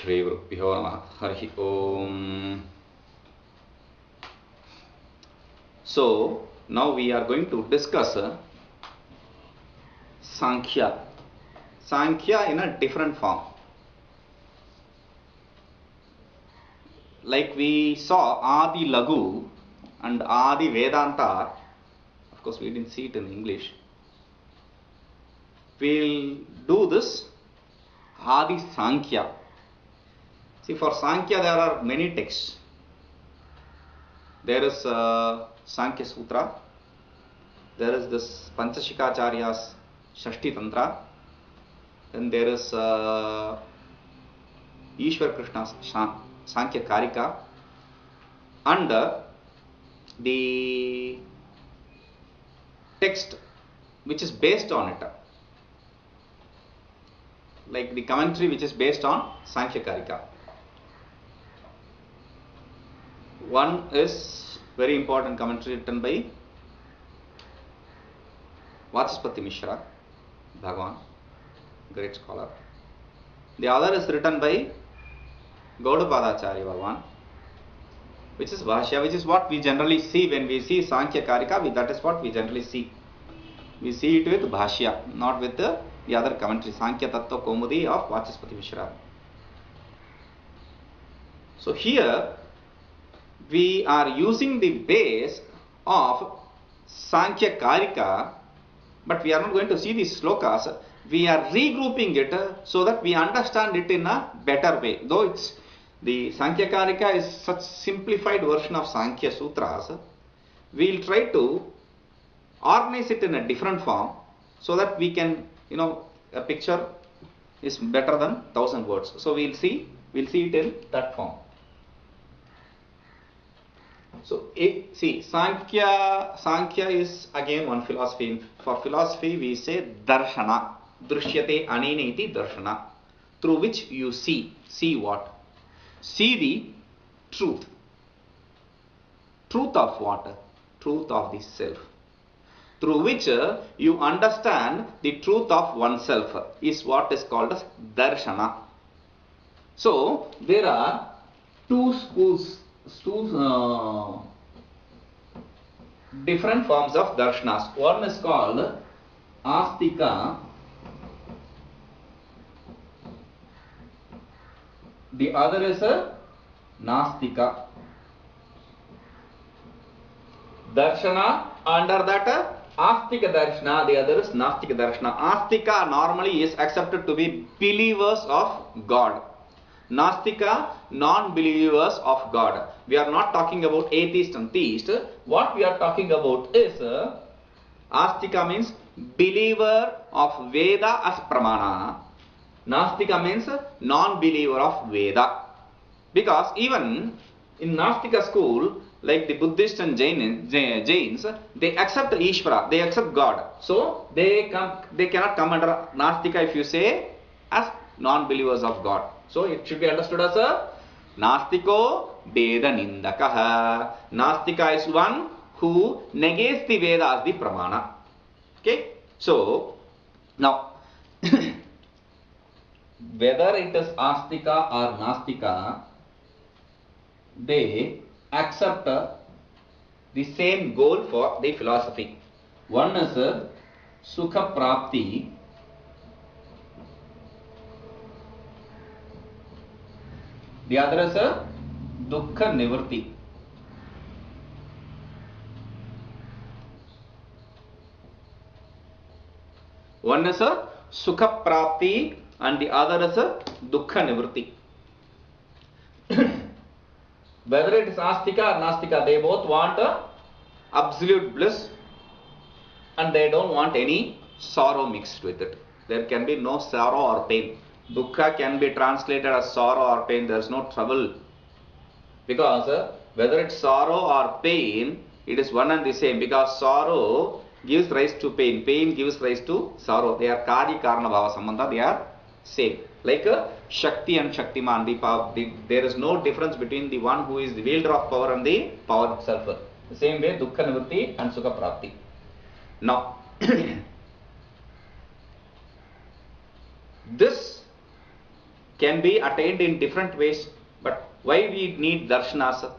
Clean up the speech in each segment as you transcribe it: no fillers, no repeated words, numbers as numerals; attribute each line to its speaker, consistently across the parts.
Speaker 1: Shri Gurubhyo Namaha. Harihi Om. So now we are going to discuss Sankhya. Sankhya in a different form. Like we saw Adi Lagu and Adi Vedanta. Of course, we didn't see it in English. We'll do this AdiSankhya. See, for Sankhya there are many texts. There is Sankhya Sutra. There is this Panchashikacharya's Shashti Tantra. Then there is Ishwar Krishna's Sankhya Karika. And the text which is based on it, like the commentary which is based on Sankhya Karika. One is very important commentary written by Vachaspati Mishra, Bhagavan, great scholar. The other is written by Gaudapadacharya Bhagavan, which is Bhashya, which is what we generally see when we see Sankhya Karika. That is what we generally see. We see it with Bhashya, not with the other commentary, Sankhya Tattva Kaumudi of Vachaspati Mishra. So here we are using the base of Sankhya Karika, but we are not going to see these slokas. We are regrouping it so that we understand it in a better way. Though it's the Sankhya Karika is such simplified version of Sankhya Sutras, we will try to organize it in a different form so that we can, a picture is better than 1,000 words. So we'll see it in that form. So see, Sankhya is again one philosophy. For philosophy we say darshana, drishyate anena iti darshana, through which you see what? See the truth. Truth of what? Truth of the self. Through which you understand the truth of oneself is what is called as darshana. So there are two different forms of darshanas. One is called Astika, the other is Nastika. Darshana, under that Astika Darshana, the other is Nastika Darshana. Astika normally is accepted to be believers of God. Nastika, non-believers of God. We are not talking about atheist and theist. What we are talking about is Astika means believer of Veda as Pramana. Nastika means non-believer of Veda. Because even in Nastika school, like the Buddhists and Jains, they accept Ishvara, they accept God. So they cannot come under Nastika if you say as non-believers of God. So it should be understood as a Nastiko Veda Nindakaha. Nastika is one who negates the Veda as the Pramana. Okay? So now whether it is Astika or Nastika, they accept the same goal for the philosophy. One is Sukha Prapti, the other is Dukkha Nivritti. One is Sukha Prapti and the other is Dukkha Nivritti. Whether it is Astika or Nastika, they both want absolute bliss and they don't want any sorrow mixed with it. There can be no sorrow or pain. Dukkha can be translated as sorrow or pain. There is no trouble. Because whether it's sorrow or pain, it is one and the same. Because sorrow gives rise to pain. Pain gives rise to sorrow. They are Karya Karana Bhava Sambandha. They are same. Like Shakti and Shaktiman. There is no difference between the one who is the wielder of power and the power itself. The same way Dukkha Nivritti and Sukha Prapti. Now, this can be attained in different ways. But why we need darshanas?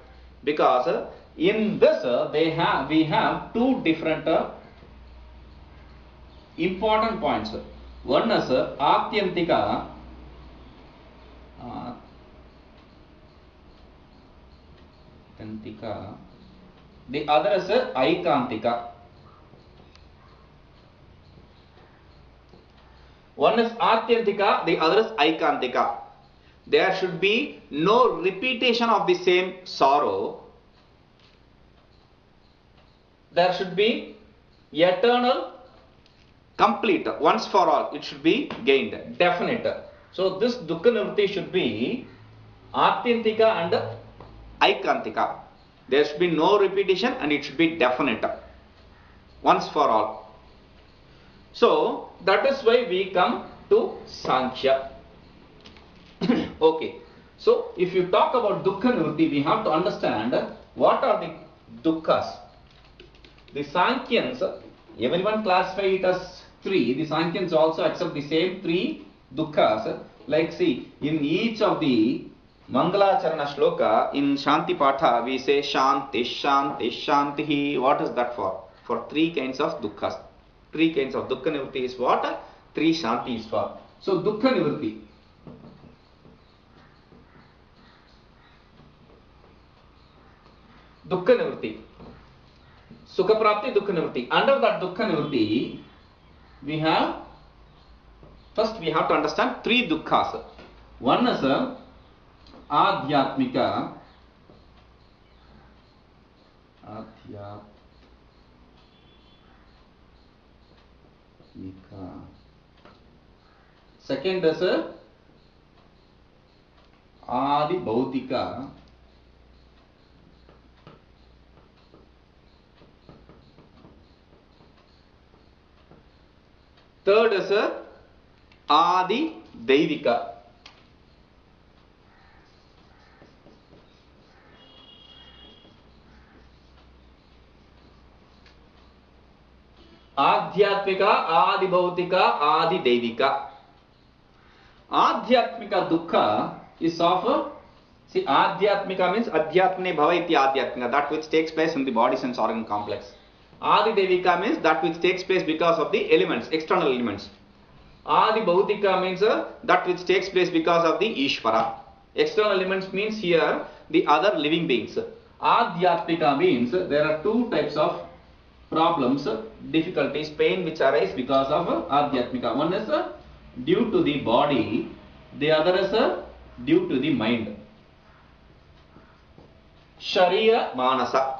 Speaker 1: Because in this we have two different important points. One is Atyantika. The other is Aikantika. One is Atyantika, the other is Aikantika. There should be no repetition of the same sorrow. There should be eternal, complete, once for all. It should be gained, definite. So this dukkha nivritti should be Atyantika and Aikantika. There should be no repetition and it should be definite, once for all. So that is why we come to Sankhya. Okay. So if you talk about dukkha nivritti, we have to understand what are the dukkhas. The Sankhyans, everyone classify it as three. The Sankhyans also accept the same three dukkhas. Like see, in each of the Mangalacharana shloka, in Shanti Patha, we say Shanti, Shanti, Shantihi. What is that for? For three kinds of dukkhas. Three kinds of dukkha nivritti is what? Three Shanti is for. So dukkha nivritti. Dukkha nivritti. Sukha prapti, dukkha nivritti. Under that dukkha nivritti, we have, first we have to understand three dukkhas. One is Adhyatmika. Second is Adi Bhautika. Third is Adi Deivika. Adhyatmika, Adi Bhautika, Adi Deivika. Adhyatmika dukkha is of, see, Adhyatmika means Adhyatmane Bhava iti Adhyatmika, that which takes place in the body sense organ complex. Adi Devika means that which takes place because of the elements, external elements. Adi Bhautika means that which takes place because of the Ishvara. External elements means here the other living beings. Adhyatmika means there are two types of problems, difficulties, pain which arise because of Adhyatmika. One is due to the body, the other is due to the mind. Sharira Manasa.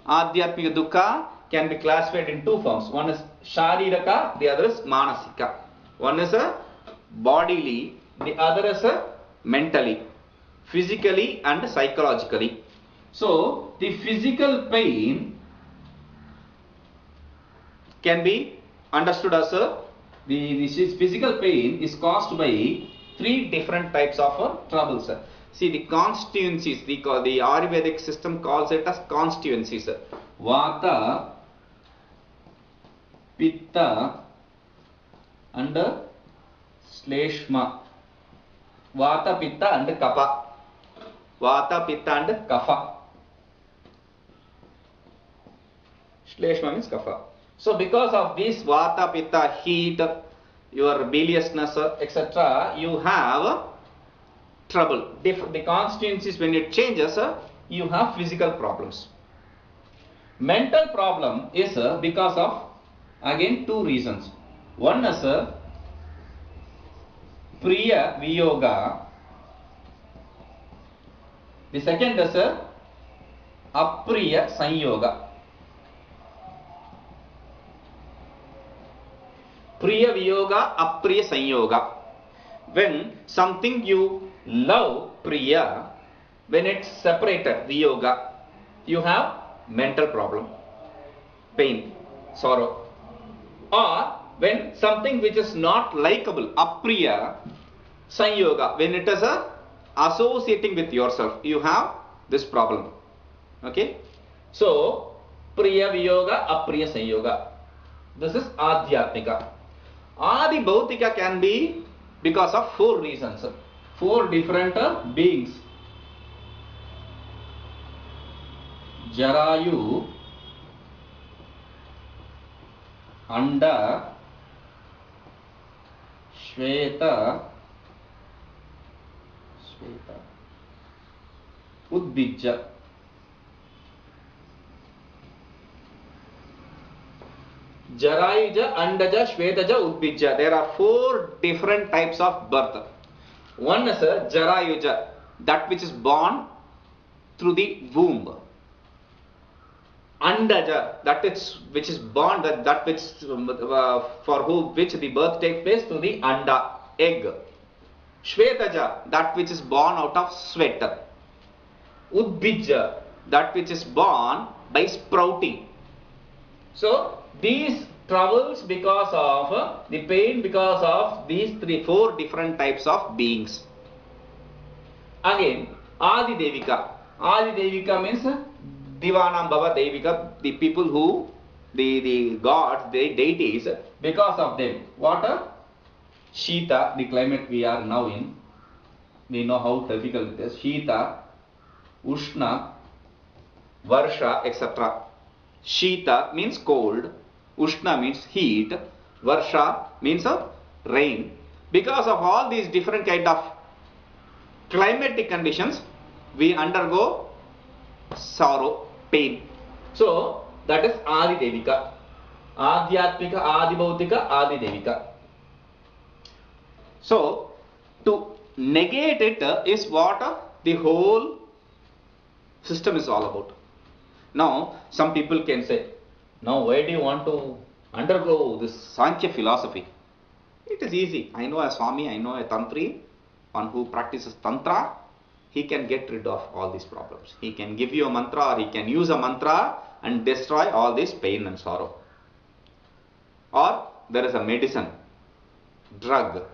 Speaker 1: Adhyatmika dukkha can be classified in two forms. One is Shariraka, the other is Manasika. One is bodily, the other is mentally, physically and psychologically. So the physical pain can be understood as the physical pain is caused by three different types of troubles. See, the constituencies, the Ayurvedic system calls it as constituencies. Vata, Pitta and Shleshma. Vata, Pitta and Kapha. Vata, Pitta and Kapha. Shleshma means Kapha. So because of this Vata, Pitta, heat, your biliousness, etc., you have trouble. The constituencies, when it changes, you have physical problems. Mental problem is because of, again, two reasons. One is Priya Viyoga. The second is Apriya Sanyoga. Priya Viyoga, Apriya Sanyoga. When something you love, Priya, when it's separated, Viyoga, you have mental problem, pain, sorrow. Or when something which is not likable, Apriya Sanyoga, when it is associating with yourself, you have this problem. Okay? So, Priya Viyoga, Apriya Sanyoga. This is Adhyatmika. Adi Bhautika can be because of 4 reasons. 4 different beings. Jarayu, Anda, Shweta, Udbija. Jarayuja, Andaja, Shwetaja, Udbija. There are 4 different types of birth. One is a Jarayuja, that which is born through the womb. Andaja, that is which is born, that which for which the birth takes place through the anda, egg. Shwetaja, that which is born out of sweat. Udbija, that which is born by sprouting. So these troubles because of the pain because of these 4 different types of beings. Again, Adi Devika. Adi Devika means Divanam Bhava Devika, the people who, the gods, the deities, because of them. Water, Shita, the climate we are now in, we know how difficult it is. Shita, Ushna, Varsha, etc. Shita means cold, Ushna means heat, Varsha means rain. Because of all these different kind of climatic conditions, we undergo sorrow, pain. So that is Adi Devika. Adhyatmika, Adi Bhautika, Adi Devika. So to negate it is what the whole system is all about. Now some people can say, now why do you want to undergo this Sankhya philosophy? It is easy. I know a Swami, I know a Tantri, one who practices Tantra. He can get rid of all these problems. He can give you a mantra, or he can use a mantra and destroy all this pain and sorrow. Or there is a medicine, drug,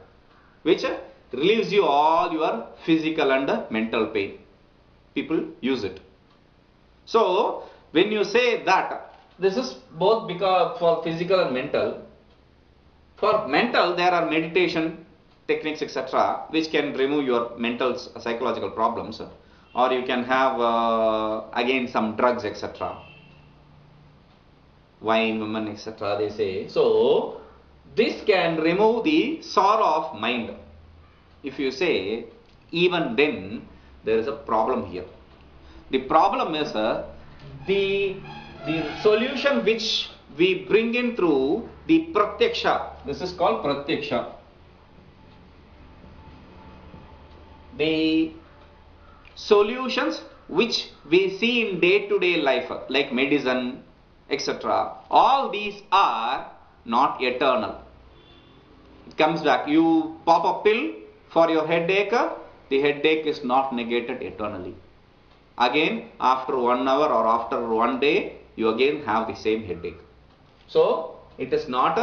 Speaker 1: which relieves you all your physical and mental pain. People use it. So when you say that, this is both because for physical and mental. For mental, there are meditation techniques, etc., which can remove your mental psychological problems, or you can have again some drugs, etc., wine, women, etc., they say. So this can remove the sorrow of mind. If you say, even then there is a problem here. The problem is the solution which we bring in through the pratyaksha. This is called pratyaksha. The solutions which we see in day-to-day life, like medicine, etc., all these are not eternal. It comes back. You pop a pill for your headache, the headache is not negated eternally. Again, after 1 hour or after 1 day, you again have the same headache. So it is not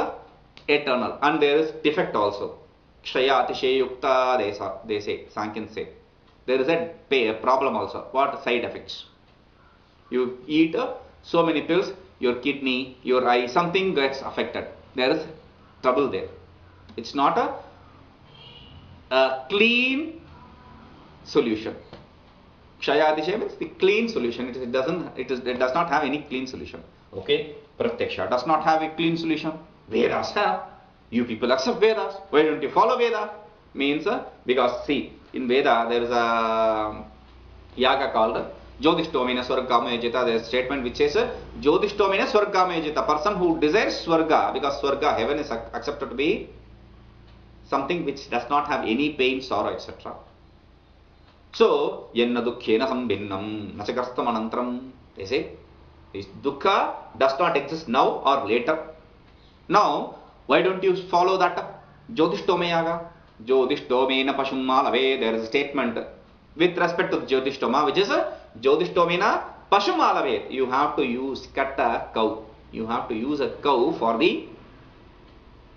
Speaker 1: eternal, and there is defect also. Kshaya Atishayukta, they say, Sankhyan say. There is a problem also. What? Side effects. You eat so many pills, your kidney, your eye, something gets affected. There is trouble there. It's not a clean solution. Kshaya Atishaya means the clean solution. It does not have any clean solution. Okay? Pratyaksha does not have a clean solution. Vedas have. You people accept Vedas. Why don't you follow Veda? Means because see, in Veda there is a yaga called Jyotishtomena Swargama Yajita. There is a statement which says Jyotishtomena Swargama Yajita. Person who desires Swarga, because Swarga, heaven, is accepted to be something which does not have any pain, sorrow, etc. So, Yenna Dukkhena Sambinnam Nachakrastam Anantram. They say this dukkha does not exist now or later. Now, why don't you follow that Jyotishtomena Yaga? Jyotishtomena Pashummalave. There is a statement with respect to Jyotishtoma, which is Jyotishtomena Pashummalave. You have to cut a cow. You have to use a cow for the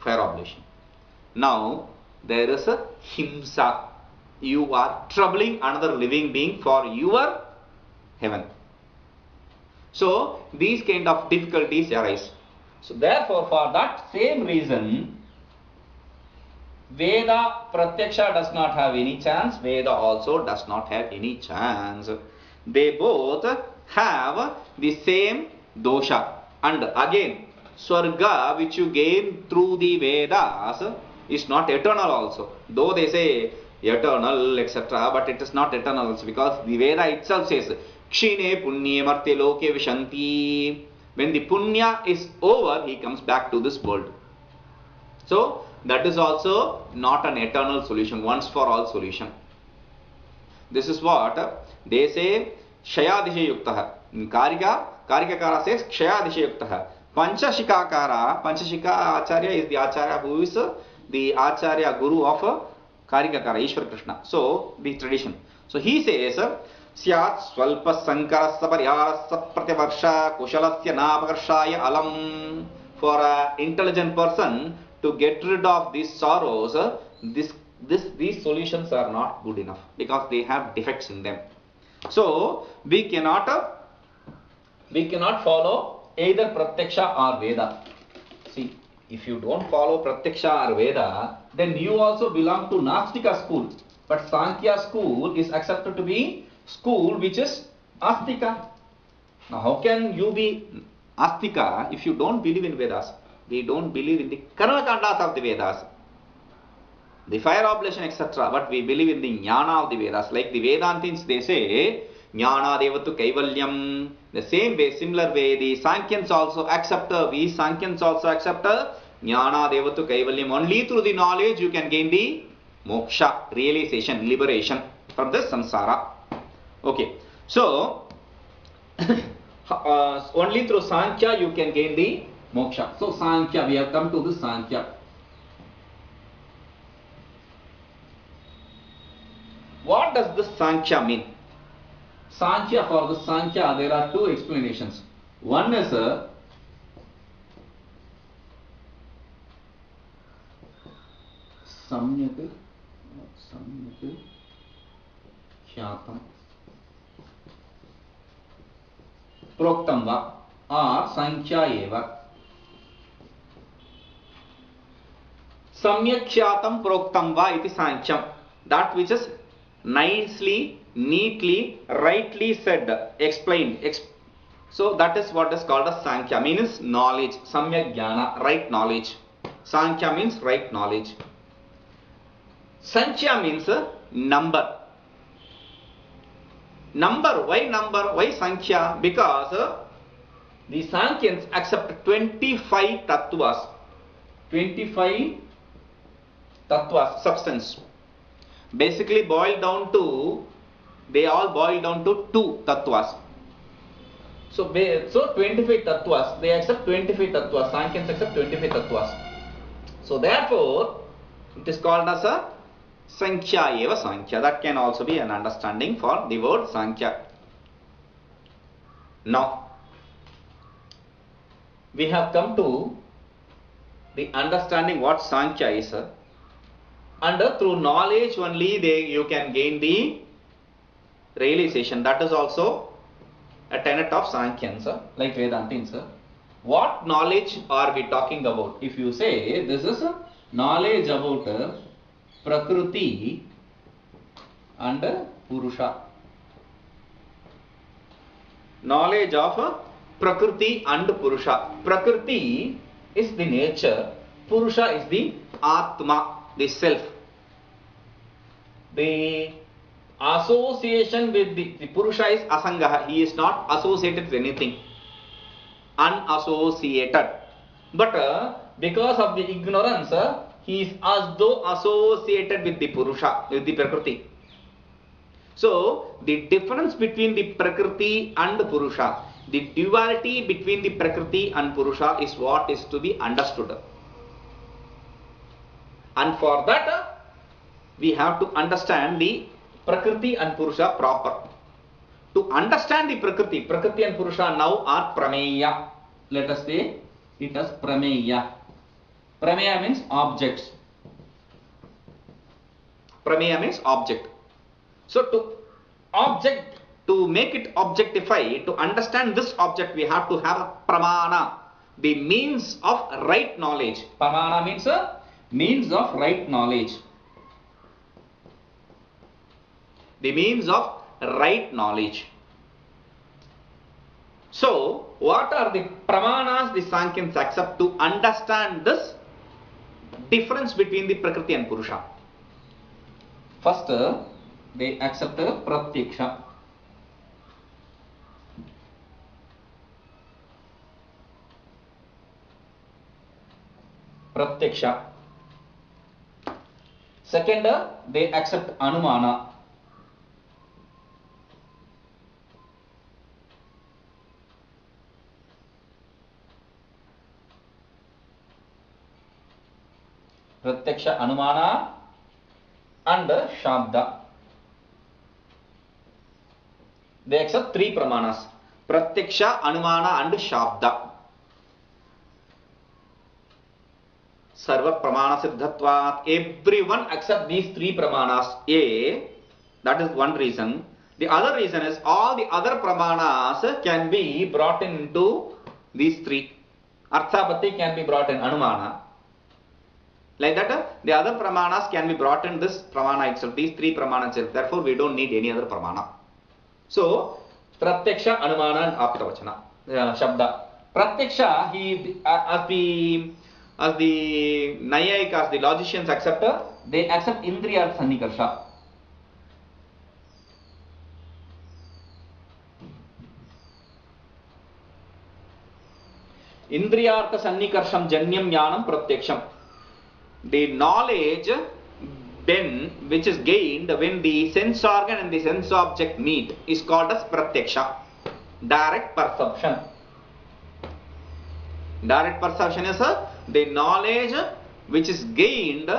Speaker 1: fire oblation. Now, there is a himsa. You are troubling another living being for your heaven. So, these kind of difficulties arise. So, therefore, for that same reason, Veda Pratyaksha does not have any chance. Veda also does not have any chance. They both have the same dosha. And again, Swarga which you gain through the Vedas is not eternal also. Though they say eternal, etc., but it is not eternal also, because the Veda itself says Kshine Punye Marte Loke Vishanti. When the Punya is over, he comes back to this world. So that is also not an eternal solution, once for all solution. This is what they say, Shayadisha Yuktaha. Karikakara says Shayadisha Yuktaha. Panchashika Acharya is the Acharya who is the Acharya Guru of Karikakara, Ishwar Krishna. So the tradition. So he says, Syat Swalpa Sankarasa Pariyarasa Pratyaparsha Kushalasya Napakarshaya Alam. For an intelligent person to get rid of these sorrows, these solutions are not good enough because they have defects in them. So we cannot follow either Pratyaksha or Veda. See, if you don't follow Pratyaksha or Veda, then you also belong to Nastika school. But Sankhya school is accepted to be school which is Astika. Now how can you be Astika if you don't believe in Vedas? We don't believe in the Karma Kandas of the Vedas, the fire oblation, etc. But we believe in the Jnana of the Vedas. Like the Vedantins, they say Jnana Devatu Kaivalyam. The same way, similar way, the Sankhyans also accept, we Sankhyans also accept Jnana Devatu Kaivalyam. Only through the knowledge you can gain the moksha, realization, liberation from this samsara. Okay, so only through Sankhya you can gain the moksha. So Sankhya, we have come to the Sankhya. What does this Sankhya mean? Sankhya, for the Sankhya there are two explanations. One is Samyak Khyatam Proktam va or Sankhya eva. Samyak Khyatam Proktam va iti Sankhyam. That which is nicely, neatly, rightly said, explained. So that is what is called as Sankhya, means knowledge. Samyak Jnana, right knowledge. Sankhya means right knowledge. Sankhya means number. Number, why number? Why Sankhya? Because the Sankhyans accept 25 tattvas. 25 tattvas, substance. Basically boiled down to, they all boil down to 2 tattvas. So 25 tattvas, they accept 25 tattvas. Sankhyans accept 25 tattvas. So therefore, it is called as a Sankhya eva Sankhya. That can also be an understanding for the word Sankhya. Now, we have come to the understanding what Sankhya is. And through knowledge only you can gain the realization. That is also a tenet of Sankhyans, like Vedantins. What knowledge are we talking about? If you say this is knowledge about Prakriti and Purusha. Knowledge of Prakriti and Purusha. Prakriti is the nature, Purusha is the Atma, the self. The association with the Purusha is Asangaha. He is not associated with anything. Unassociated. But because of the ignorance, he is as though associated with the Purusha, with the Prakriti. So, the difference between the Prakriti and Purusha, the duality between the Prakriti and Purusha is what is to be understood. And for that, we have to understand the Prakriti and Purusha proper. To understand the Prakriti and Purusha now are Prameya. Let us say it as Prameya. Prameya means objects. Prameya means object. So to make it objectify, to understand this object, we have to have a pramana, the means of right knowledge. Pramana means Means of right knowledge. The means of right knowledge. So, what are the pramanas the Sankhyans accept to understand this difference between the Prakriti and Purusha? First, they accept Pratyaksha. Pratyaksha. Second, they accept Anumana. Pratyaksha, Anumana and Shabda. They accept three pramanas. Pratyaksha, Anumana and Shabda. Sarva pramana siddhatvat. Everyone accept these three pramanas. That is one reason. The other reason is all the other pramanas can be brought into these three. Arthapatti can be brought in Anumana. Like that, the other pramanas can be brought in this pramana itself, these three pramanas itself. Therefore, we don't need any other pramana. So, Pratyaksha, Anumana and Aptavachana, Shabda. Pratyaksha, as the Nayayikas, the logicians accept, they accept Indriya Sannikarsha. Indriyartha Sannikarsham Janyam Jnanam Pratyaksham. The knowledge then which is gained when the sense organ and the sense object meet is called as Pratyaksha. Direct perception. Direct perception is the knowledge which is gained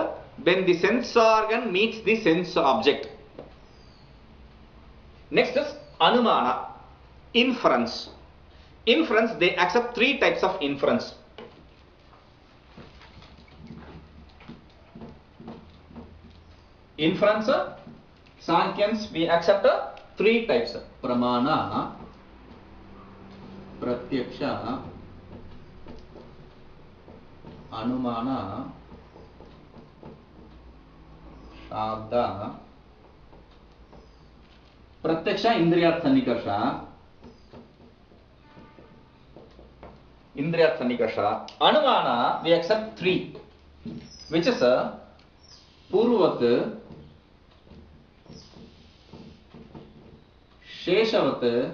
Speaker 1: when the sense organ meets the sense object. Next is Anumana. Inference. Inference, they accept three types of inference. Inference, Sankhyans, we accept three types. Pramana, Pratyaksha, Anumana, Shabda. Pratyaksha, Indriyartha Sannikarsha. Indriyartha Sannikarsha. Anumana, we accept three, which is Purvat, Sheshavat,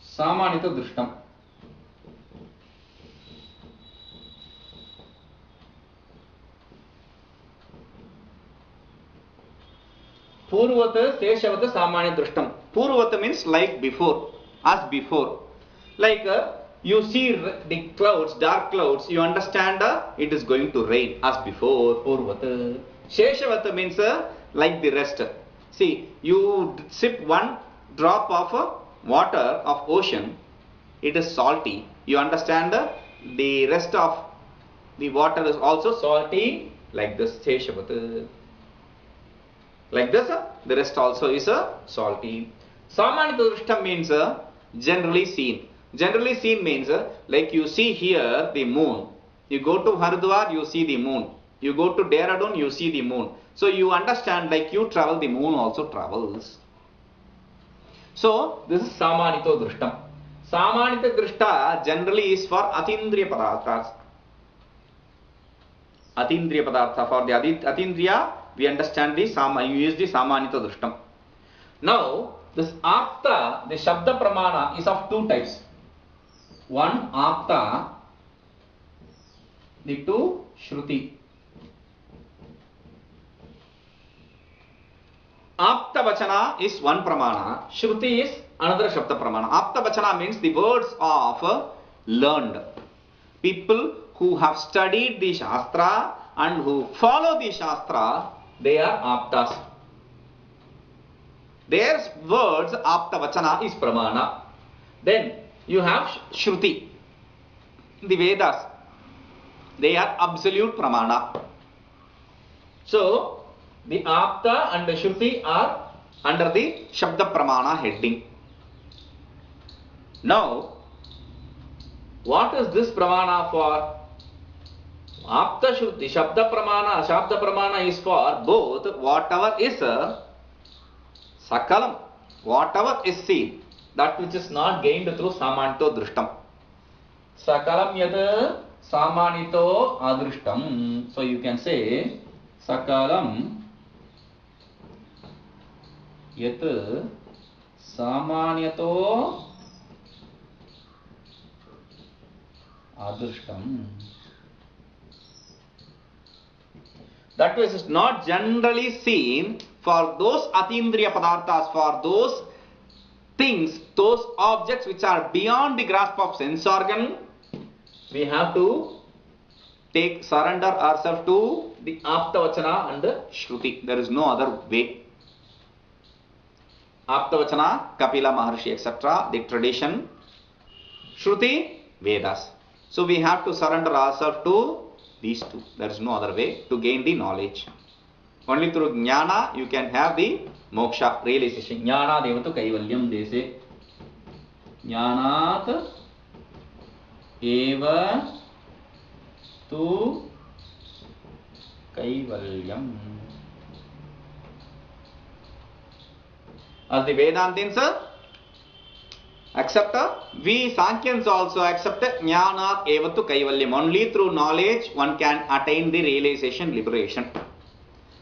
Speaker 1: Samanita Drishtam. Purvat, Sheshavat, Samanita Drishtam. Purvat means like before, as before. Like you see the clouds, dark clouds, you understand it is going to rain as before. Purvat. Sheshavat means like the rest. See, you sip one drop of water of ocean, it is salty. You understand the rest of the water is also salty, like this. Sheshavat. Like this, the rest also is salty. Samanita Drishtam means generally seen. Generally seen means like you see here the moon. You go to Haridwar, you see the moon. You go to Dehradun, you see the moon. So you understand, like you travel, the moon also travels. So this is Samanita Drishtam. Samanita Drishta generally is for Atindriya Padarthas. Atindriya Padartha. For the Atindriya, we understand the you use the Samanita Drishtam. Now, this Apta, the Shabda Pramana, is of two types. One Apta, the two Shruti. Apta Vachana is one Pramana, Shruti is another Shabda Pramana. Apta Vachana means the words of learned. People who have studied the Shastra and who follow the Shastra, they are Aptas. Their words, Apta Vachana, is Pramana. Then you have Shruti, the Vedas. They are absolute Pramana. So, the Apta and the Shruti are under the Shabda Pramana heading. Now, What is this pramana for? Apta Shuddhi, Shabda Pramana is for both whatever is Sakalam, whatever is seen, that which is not gained through Samanito Drishtam. Sakalam yat Samanito Adrishtam. So you can say Sakalam yat Samanyato Adrishtam. That which is not generally seen for those atindriya padarthas, for those things, those objects which are beyond the grasp of sense organ, we have to surrender ourselves to the Aptavachana and the Shruti. There is no other way. Aptavachana, Kapila Maharshi, etc., the tradition. Shruti, Vedas. So we have to surrender ourselves to these two. There is no other way to gain the knowledge. Only through jnana you can have the moksha, realization. Jnana devatu kaivalyam dese. Jnanat eva tu kaivalyam. As the Vedantins accept, we Sankyans also accept jnana evatu kaivalyam. Only through knowledge one can attain the realization, liberation.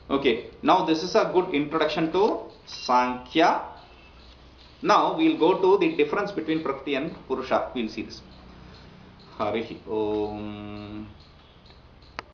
Speaker 1: Okay, now this is a good introduction to Sankhya. Now we will go to the difference between Prakriti and Purusha. We will see this. Harihi Om.